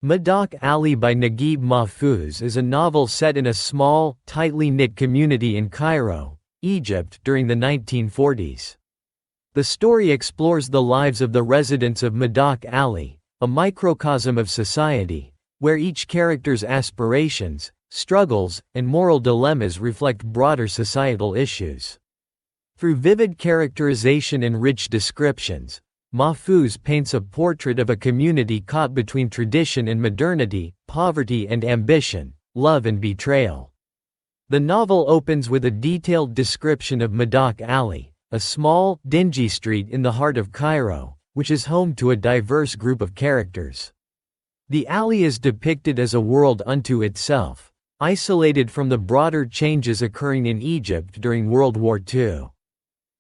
Midaq Ali by Naguib Mahfouz is a novel set in a small, tightly knit community in Cairo, Egypt during the 1940s. The story explores the lives of the residents of Midaq Ali, a microcosm of society, where each character's aspirations, struggles, and moral dilemmas reflect broader societal issues. Through vivid characterization and rich descriptions, Mahfouz paints a portrait of a community caught between tradition and modernity, poverty and ambition, love and betrayal. The novel opens with a detailed description of Midaq Ali, a small, dingy street in the heart of Cairo, which is home to a diverse group of characters. The alley is depicted as a world unto itself, isolated from the broader changes occurring in Egypt during World War II.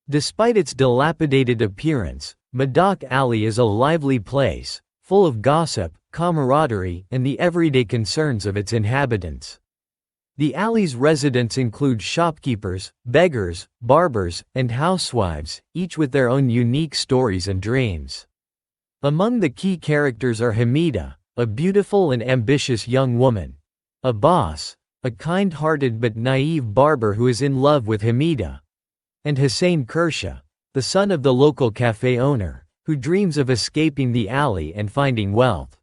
Despite its dilapidated appearance, Midaq Ali is a lively place, full of gossip, camaraderie, and the everyday concerns of its inhabitants. The alley's residents include shopkeepers, beggars, barbers, and housewives, each with their own unique stories and dreams. Among the key characters are Hamida, a beautiful and ambitious young woman; Abbas, a kind-hearted but naive barber who is in love with Hamida; and Hussein Kirsha, the son of the local cafe owner, who dreams of escaping the alley and finding wealth.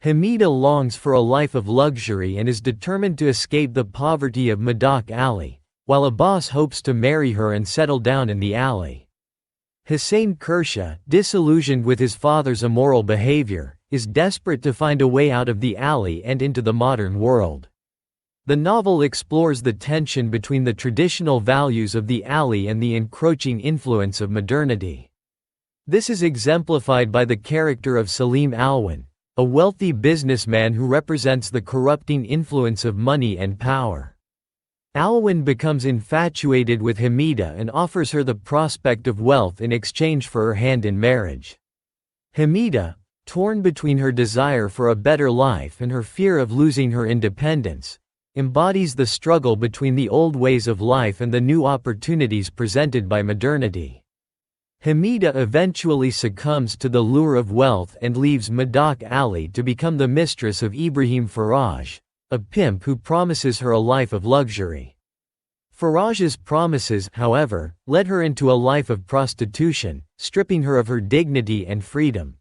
Hamida longs for a life of luxury and is determined to escape the poverty of Midaq Ali, while Abbas hopes to marry her and settle down in the alley. Hussein Kirsha, disillusioned with his father's immoral behavior, is desperate to find a way out of the alley and into the modern world. The novel explores the tension between the traditional values of the alley and the encroaching influence of modernity. This is exemplified by the character of Salim Alwan, a wealthy businessman who represents the corrupting influence of money and power. Alwan becomes infatuated with Hamida and offers her the prospect of wealth in exchange for her hand in marriage. Hamida, torn between her desire for a better life and her fear of losing her independence, embodies the struggle between the old ways of life and the new opportunities presented by modernity. Hamida eventually succumbs to the lure of wealth and leaves Midaq Ali to become the mistress of Ibrahim Faraj, a pimp who promises her a life of luxury. Faraj's promises, however, led her into a life of prostitution, stripping her of her dignity and freedom.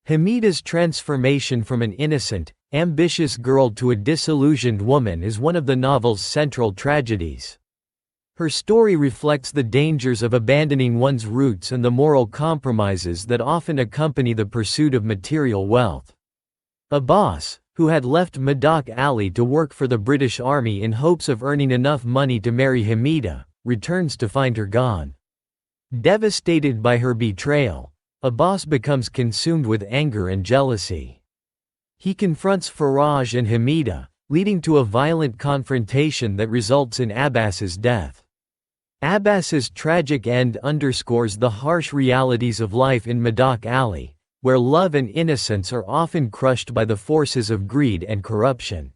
Hamida's transformation from an innocent, ambitious girl to a disillusioned woman is one of the novel's central tragedies. Her story reflects the dangers of abandoning one's roots and the moral compromises that often accompany the pursuit of material wealth. Abbas, who had left Midaq Ali to work for the British Army in hopes of earning enough money to marry Hamida, returns to find her gone. Devastated by her betrayal, Abbas becomes consumed with anger and jealousy. He confronts Faraj and Hamida, leading to a violent confrontation that results in Abbas's death. Abbas's tragic end underscores the harsh realities of life in Midaq Ali, where love and innocence are often crushed by the forces of greed and corruption.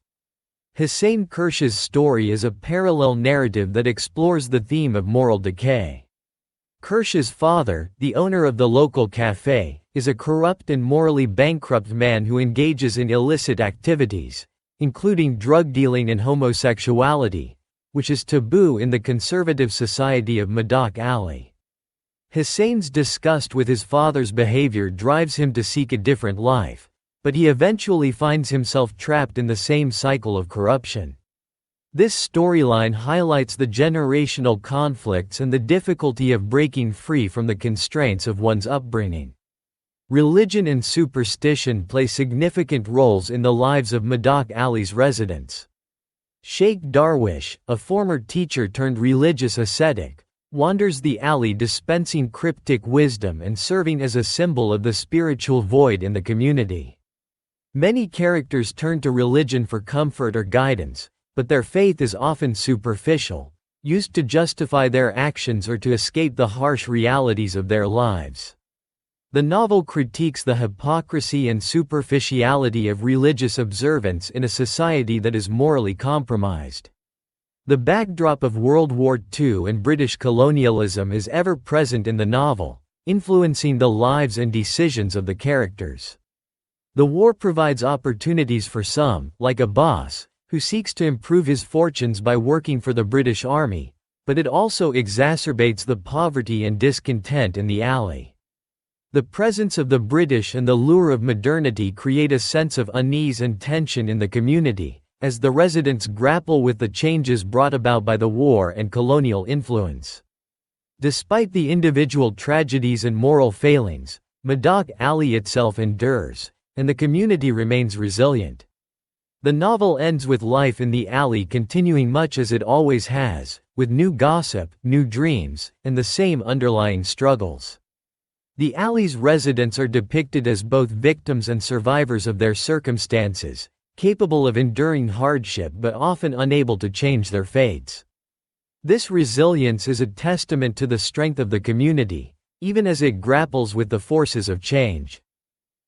Hussein Kirsha's story is a parallel narrative that explores the theme of moral decay. Kirsha's father, the owner of the local cafe, is a corrupt and morally bankrupt man who engages in illicit activities, including drug dealing and homosexuality, which is taboo in the conservative society of Midaq Ali. Hussein's disgust with his father's behavior drives him to seek a different life, but he eventually finds himself trapped in the same cycle of corruption. This storyline highlights the generational conflicts and the difficulty of breaking free from the constraints of one's upbringing. Religion and superstition play significant roles in the lives of Midaq Ali's residents. Sheikh Darwish, a former teacher turned religious ascetic, wanders the alley dispensing cryptic wisdom and serving as a symbol of the spiritual void in the community. Many characters turn to religion for comfort or guidance, but their faith is often superficial, used to justify their actions or to escape the harsh realities of their lives. The novel critiques the hypocrisy and superficiality of religious observance in a society that is morally compromised. The backdrop of World War II and British colonialism is ever present in the novel, influencing the lives and decisions of the characters. The war provides opportunities for some, like a boss, who seeks to improve his fortunes by working for the British Army, but it also exacerbates the poverty and discontent in the alley. The presence of the British and the lure of modernity create a sense of unease and tension in the community, as the residents grapple with the changes brought about by the war and colonial influence. Despite the individual tragedies and moral failings, Midaq Alley itself endures, and the community remains resilient. The novel ends with life in the alley continuing much as it always has, with new gossip, new dreams, and the same underlying struggles. The alley's residents are depicted as both victims and survivors of their circumstances, capable of enduring hardship but often unable to change their fates. This resilience is a testament to the strength of the community, even as it grapples with the forces of change.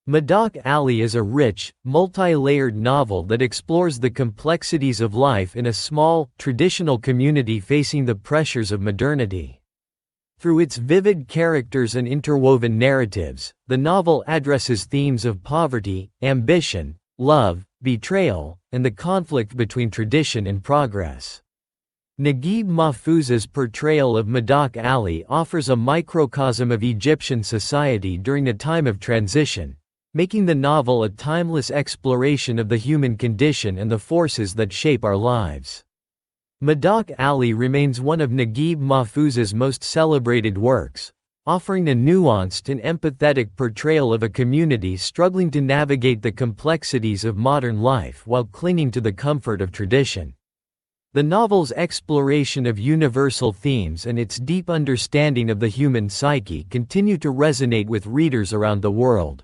Midaq Alley is a rich, multi-layered novel that explores the complexities of life in a small, traditional community facing the pressures of modernity. Through its vivid characters and interwoven narratives, the novel addresses themes of poverty, ambition, love, betrayal, and the conflict between tradition and progress. Naguib Mahfouz's portrayal of Midaq Alley offers a microcosm of Egyptian society during a time of transition, making the novel a timeless exploration of the human condition and the forces that shape our lives. Midaq Alley remains one of Naguib Mahfouz's most celebrated works, offering a nuanced and empathetic portrayal of a community struggling to navigate the complexities of modern life while clinging to the comfort of tradition. The novel's exploration of universal themes and its deep understanding of the human psyche continue to resonate with readers around the world.